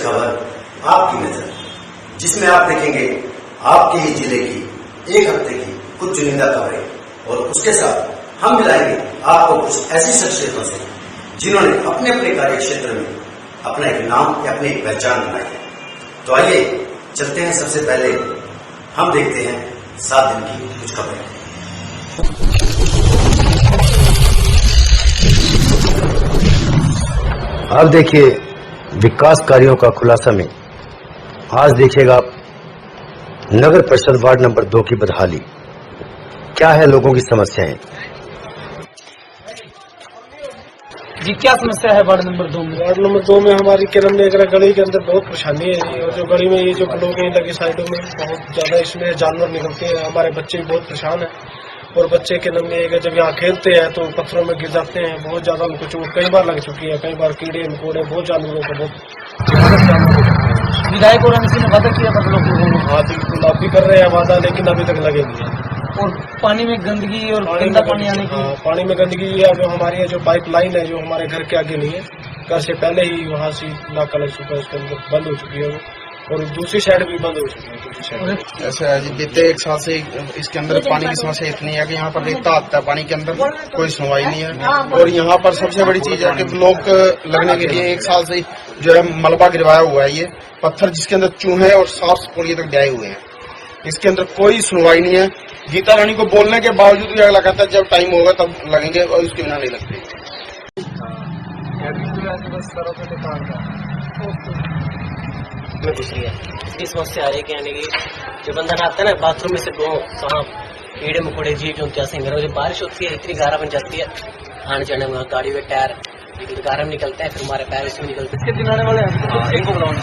खबर आपकी नजर, जिसमें आप देखेंगे आपके ही जिले की एक हफ्ते की कुछ चुनिंदा खबरें और उसके साथ हम मिलाएंगे आपको कुछ ऐसी शख्सियतों से जिन्होंने अपने अपने कार्य क्षेत्र में अपना एक नाम या अपनी एक पहचान बनाई है। तो आइए चलते हैं। सबसे पहले हम देखते हैं 7 दिन की कुछ खबरें। अब देखिए विकास कार्यों का खुलासा में आज देखिएगा नगर परिषद वार्ड नंबर 2 की बदहाली। क्या है लोगों की समस्याएं? जी क्या समस्या है वार्ड नंबर 2 में? वार्ड नंबर 2 में हमारी किरण नगर गली के अंदर बहुत परेशानी है जी। और जो गली में ये जो ब्लॉक है लगी साइडों में बहुत ज्यादा इसमें जानवर निकलते हैं। हमारे बच्चे भी बहुत परेशान है और बच्चे के नंगे है जब यहाँ खेलते हैं तो पत्थरों में गिर जाते हैं। बहुत ज्यादा उनको चोट कई बार लग चुकी है, कई बार कीड़े मकोड़े बहुत जानवरों को बहुत। विधायक और एमसी ने वादा किया बदलों को। हाँ बिल्कुल आप भी कर रहे हैं वादा, लेकिन अभी तक लगे नहीं है। और पानी में गंदगी और गंदा पानी आने की। पानी में गंदगी है जो हमारी जो पाइप लाइन है जो हमारे घर के आगे नहीं है, घर से पहले ही वहाँ से नाका लग चुका है, उसके अंदर बंद हो चुकी है वो, और दूसरी साइड भी बंद हो चुकी है। दूसरी साइड ऐसा है जी, बीते 1 साल से इसके अंदर पानी की समस्या इतनी है कि यहाँ पर रेता आता है पानी के अंदर, कोई सुनवाई नहीं है। और यहाँ पर सबसे बड़ी चीज है कि ब्लॉक लगने के लिए 1 साल से जो है मलबा गिरवाया हुआ है, ये पत्थर जिसके अंदर चूहे और सांप सपुड़िए तक जाए हुए हैं। इसके अंदर कोई सुनवाई नहीं है। गीता रानी को बोलने के बावजूद भी अगला कहता है जब टाइम होगा तब लगेंगे, और उसके बिना नहीं लगते। दूसरी है इसकी समस्या है कि यानी कि जो बंदा नहाता है ना बाथरूम में से सांप कीड़े मकोड़े जीव जंतु ऐसे जब बारिश होती है इतनी गारा बन जाती है, आने जाने में गाड़ी में टायर गारा में निकलता है, फिर हमारे पैर इसमें निकलते हैं। कितने दिन आने वाले हैं? इनको बुलाऊंगा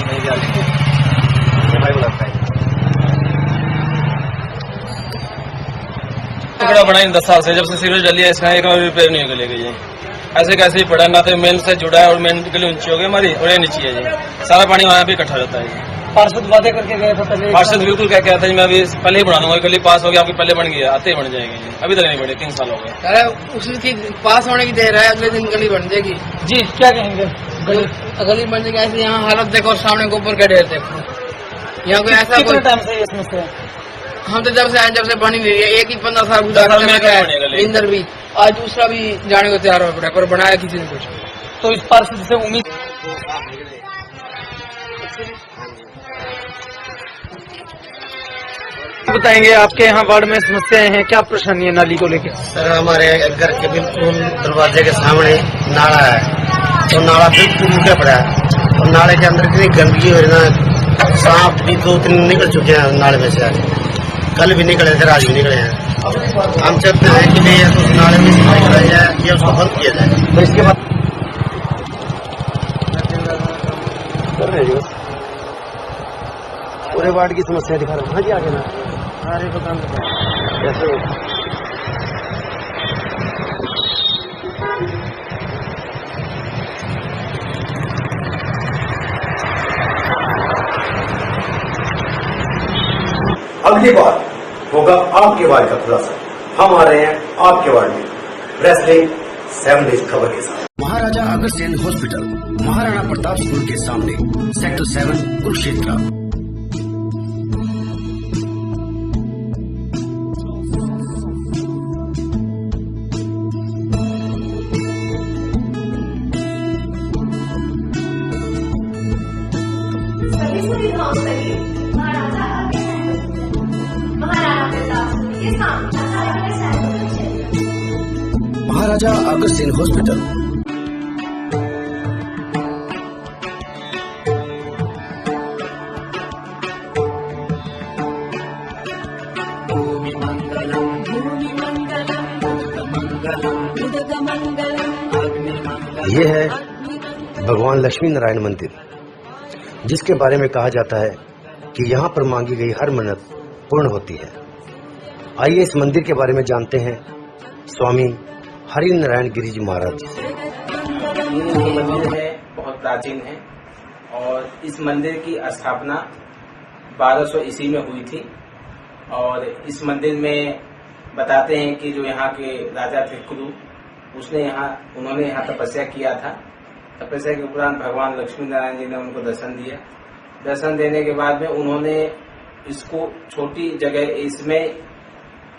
टुकड़ा बना इन 10 साल से, जब से सीवरेज डली है इसका एक रिपेयर नहीं ले गई है। ऐसे कैसे ही पड़ा, ना तो मेन से जुड़ा है और मेन गली ऊंची हो गई हमारी और ये नीची है जी, सारा पानी वहाँ पे इकट्ठा होता है। पार्षद वादे करके गए थे पहले? पार्षद बिल्कुल क्या कहता है मैं अभी पहले ही बना दूंगा, गली पास हो गया आपकी पहले बन गया, आते ही बन जाएंगे जी, अभी तक नहीं बने, 3 साल हो गए। उसकी पास होने की देर है, अगले दिन गली बन जाएगी जी। क्या कहेंगे? गली बन जाएगी ऐसे। यहाँ हालत देखो, सामने गोबर का ढेर देखो, यहाँ कोई ऐसा कितने टाइम से ये समस्या है? हम तो जब से आए जब से बनी नहीं है, एक ही 15 साल गुजारा इंदर भी, आज दूसरा भी जाने को तैयार हो पड़ा, पर बनाया किसी ने कुछ। तो इस पार्षद से उम्मीद बताएंगे आपके यहाँ वार्ड में समस्याएं हैं, क्या परेशानी है नाली को लेकर? सर हमारे घर के बिल्कुल दरवाजे के सामने नाला है, तो नाला बिल्कुल रुका पड़ा है और नाले के अंदर इतनी गंदगी हो रही ना, सांप भी 2-3 निकल चुके हैं नाले में से, आज कल भी निकले थे, आज भी निकले हैं। हम चाहते हैं कि ये तो नाले में से निकला जाए या उसको बंद किया जाए। तो इसके बाद पूरे वार्ड की समस्या दिखा रहा हूँ। हाँ जी आगे ना सारे कैसे अगली बार होगा आपके वार्ड का खुलासा। हम आ रहे हैं आपके वार्ड में रेसलिंग 7 डेज खबर के साथ। महाराजा अग्रसेन हॉस्पिटल, महाराणा प्रताप स्कूल के सामने, सेक्टर 7, कुरुक्षेत्र। महाराजा अग्रसेन हॉस्पिटल। ये है भगवान लक्ष्मी नारायण मंदिर, जिसके बारे में कहा जाता है कि यहाँ पर मांगी गई हर मन्नत पूर्ण होती है। आइए इस मंदिर के बारे में जानते हैं स्वामी हरि नारायण गिरी जी महाराज। ये मंदिर है बहुत प्राचीन है और इस मंदिर की स्थापना 1200 ईस्वी में हुई थी। और इस मंदिर में बताते हैं कि जो यहाँ के राजा थे कुरु, उन्होंने यहाँ तपस्या किया था तपस्या के उपरांत भगवान लक्ष्मी नारायण जी ने उनको दर्शन दिया। दर्शन देने के बाद में उन्होंने इसको छोटी जगह, इसमें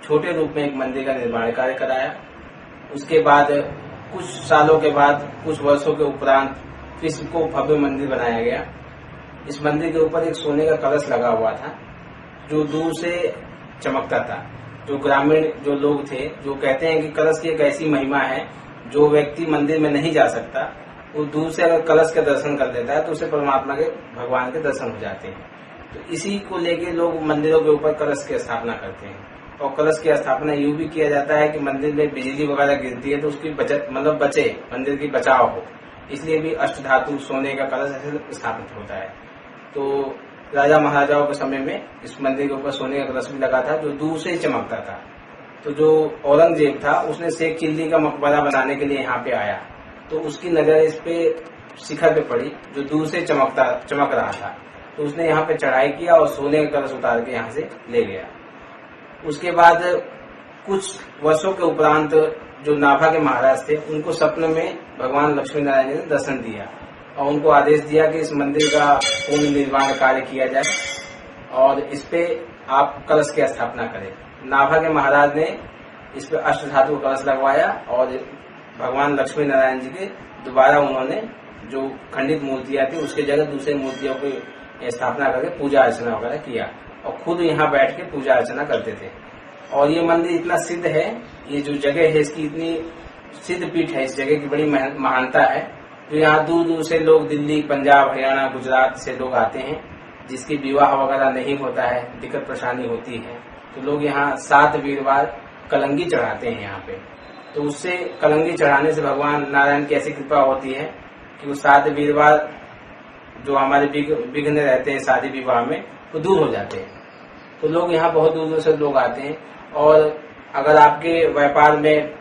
छोटे रूप में एक मंदिर का निर्माण कार्य कराया। उसके बाद कुछ सालों के बाद, कुछ वर्षों के उपरांत फिर इसको भव्य मंदिर बनाया गया। इस मंदिर के ऊपर एक सोने का कलश लगा हुआ था जो दूर से चमकता था। जो ग्रामीण जो लोग थे, जो कहते हैं कि कलश की एक ऐसी महिमा है, जो व्यक्ति मंदिर में नहीं जा सकता वो दूर से अगर कलश के दर्शन कर लेता है तो उसे परमात्मा के, भगवान के दर्शन हो जाते हैं। तो इसी को लेके लोग मंदिरों के ऊपर कलश की स्थापना करते हैं। और कलश की स्थापना यूं भी किया जाता है कि मंदिर में बिजली वगैरह गिरती है तो उसकी बचत, मतलब बचे, मंदिर की बचाव हो, इसलिए भी अष्टधातु सोने का कलश ऐसे स्थापित होता है। तो राजा महाराजाओं के समय में इस मंदिर के ऊपर सोने का कलश भी लगा था जो दूर से ही चमकता था। तो जो औरंगजेब था उसने शेख चिल्ली का मकबरा बनाने के लिए यहाँ पे आया, तो उसकी नजर इस पे शिखर पे पड़ी जो दूर से चमक रहा था। तो उसने यहाँ पे चढ़ाई किया और सोने का कलश उतार के यहाँ से ले गया। उसके बाद कुछ वर्षों के उपरांत जो नाभा के महाराज थे उनको सपने में भगवान लक्ष्मी नारायण जी ने दर्शन दिया और उनको आदेश दिया कि इस मंदिर का पूर्ण निर्माण कार्य किया जाए और इस पे आप कलश की स्थापना करें। नाभा के महाराज ने इस पे अष्टधातु कलश लगवाया और भगवान लक्ष्मी नारायण जी के दोबारा उन्होंने जो खंडित मूर्तियां थी उसके जगह दूसरी मूर्तियों की स्थापना करके पूजा अर्चना वगैरह किया और खुद यहाँ बैठ के पूजा अर्चना करते थे। और ये मंदिर इतना सिद्ध है, ये जो जगह है इसकी इतनी सिद्ध पीठ है, इस जगह की बड़ी महानता है। तो यहाँ दूर दूर से लोग, दिल्ली, पंजाब, हरियाणा, गुजरात से लोग आते हैं। जिसकी विवाह वगैरह नहीं होता है, दिक्कत परेशानी होती है, तो लोग यहाँ 7 वीरवार कलंगी चढ़ाते हैं यहाँ पे। तो उससे कलंगी चढ़ाने से भगवान नारायण की ऐसी कृपा होती है कि वो 7 वीरवार जो हमारे विघ्न रहते हैं शादी विवाह में वो दूर हो जाते हैं। तो लोग यहाँ बहुत दूर दूर से लोग आते हैं। और अगर आपके व्यापार में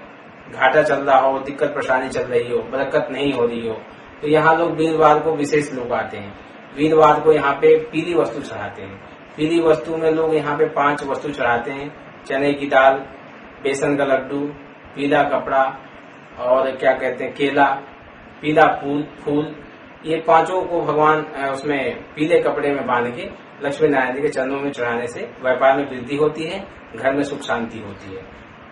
घाटा चल रहा हो, दिक्कत परेशानी चल रही हो, बरकत नहीं हो रही हो, तो यहाँ लोग वीरवार को विशेष लोग आते हैं। वीरवार को यहाँ पे पीली वस्तु चढ़ाते हैं। पीली वस्तु में लोग यहाँ पे 5 वस्तु चढ़ाते हैं: चने की दाल, बेसन का लड्डू, पीला कपड़ा और क्या कहते हैं केला, पीला फूल। ये 5 को भगवान उसमें पीले कपड़े में बांध के लक्ष्मी नारायण जी के चरणों में चढ़ाने से व्यापार में वृद्धि होती है, घर में सुख शांति होती है।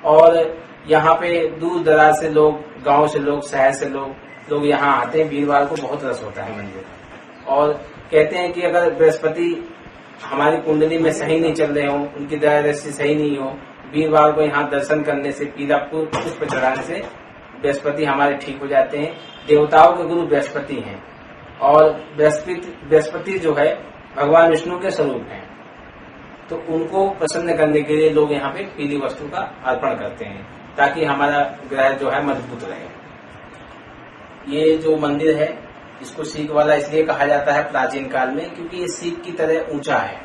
और यहाँ पे दूर दराज से लोग, गांव से लोग, शहर से लोग यहाँ आते हैं। वीरवार को बहुत रस होता है मंदिर। और कहते हैं कि अगर बृहस्पति हमारी कुंडली में सही नहीं चल रहे हो, उनकी दया दृष्टि सही नहीं हो, वीरवार को यहाँ दर्शन करने से, पीला पुष्प चढ़ाने से बृहस्पति हमारे ठीक हो जाते हैं। देवताओं के गुरु बृहस्पति हैं और बृहस्पति जो है भगवान विष्णु के स्वरूप हैं। तो उनको प्रसन्न करने के लिए लोग यहाँ पे पीली वस्तु का अर्पण करते हैं ताकि हमारा ग्रह जो है मजबूत रहे। ये जो मंदिर है इसको सीख वाला इसलिए कहा जाता है प्राचीन काल में क्योंकि ये सीख की तरह ऊंचा है।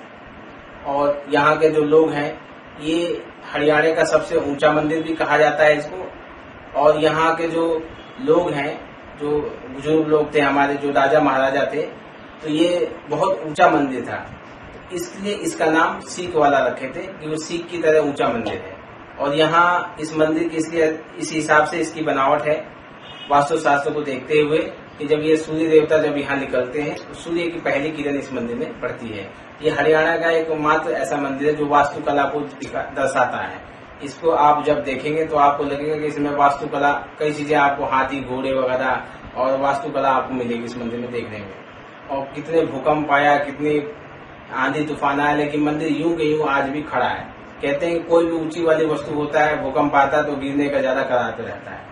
और यहाँ के जो लोग हैं, ये हरियाणा का सबसे ऊंचा मंदिर भी कहा जाता है इसको। और यहाँ के जो लोग हैं, जो बुजुर्ग लोग थे हमारे, जो राजा महाराजा थे, तो ये बहुत ऊंचा मंदिर था, इसलिए इसका नाम सीख वाला रखे थे कि वो सीख की तरह ऊंचा मंदिर है। और यहाँ इस मंदिर की इसलिए इस हिसाब से इसकी बनावट है वास्तु शास्त्र को देखते हुए कि जब ये सूर्य देवता जब यहाँ निकलते हैं तो सूर्य की पहली किरण इस मंदिर में पड़ती है। ये हरियाणा का एक मात्र ऐसा मंदिर है जो वास्तुकला को दर्शाता है। इसको आप जब देखेंगे तो आपको लगेगा कि इसमें वास्तुकला, कई चीजें आपको, हाथी, घोड़े वगैरह और वास्तुकला आपको मिलेगी इस मंदिर में देखने में। और कितने भूकंप आया, कितनी आंधी तूफान आया, लेकिन मंदिर यूं के यूं आज भी खड़ा है। कहते हैं कि कोई भी ऊंची वाली वस्तु होता है, भूकंप आता है तो गिरने का ज्यादा कराते रहता है।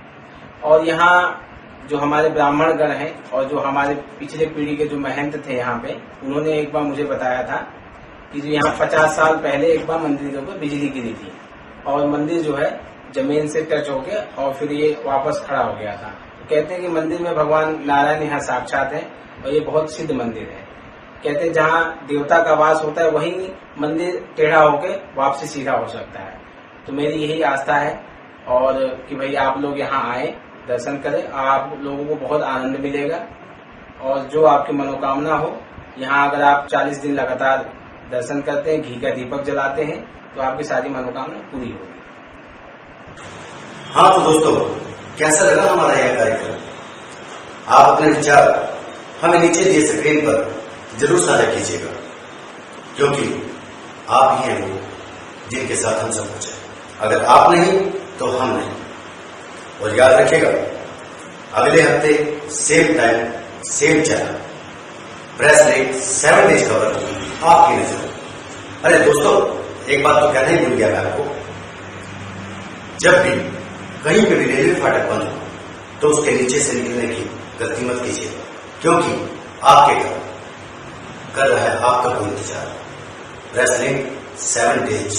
और यहाँ जो हमारे ब्राह्मण गण हैं और जो हमारे पिछले पीढ़ी के जो महंत थे यहाँ पे, उन्होंने एक बार मुझे बताया था कि जो यहाँ 50 साल पहले एक बार मंदिर के ऊपर बिजली गिरी थी और मंदिर जो है जमीन से टच होके और फिर ये वापस खड़ा हो गया था। तो कहते हैं कि मंदिर में भगवान नारायण यहाँ साक्षात है और ये बहुत सिद्ध मंदिर है। कहते हैं जहाँ देवता का वास होता है वहीं मंदिर टेढ़ा होके वापसी सीधा हो सकता है। तो मेरी यही आस्था है और कि भाई आप लोग यहाँ आए, दर्शन करें, आप लोगों को बहुत आनंद मिलेगा। और जो आपकी मनोकामना हो, यहाँ अगर आप 40 दिन लगातार दर्शन करते हैं, घी का दीपक जलाते हैं, तो आपकी सारी मनोकामना पूरी होगी। हाँ तो दोस्तों, कैसा लगा हमारा यह कार्यक्रम? आप अपने विचार हमें नीचे दिए स्क्रीन पर जरूर साझा कीजिएगा, क्योंकि आप ही हैं वो जिनके साथ हम सब कुछ है। अगर आप नहीं तो हम नहीं। और याद रखिएगा, अगले हफ्ते same time same channel press rate 7 days खबर आपकी नजर। अरे दोस्तों, एक बात तो कहना ही भूल गया मैं आपको, जब भी कहीं पे भी रेलवे फाटक बंद हो तो उसके नीचे से निकलने की गलती मत कीजिए, क्योंकि आपके घर कर रहा है आपका कोई इंतजार। Press rate 7 days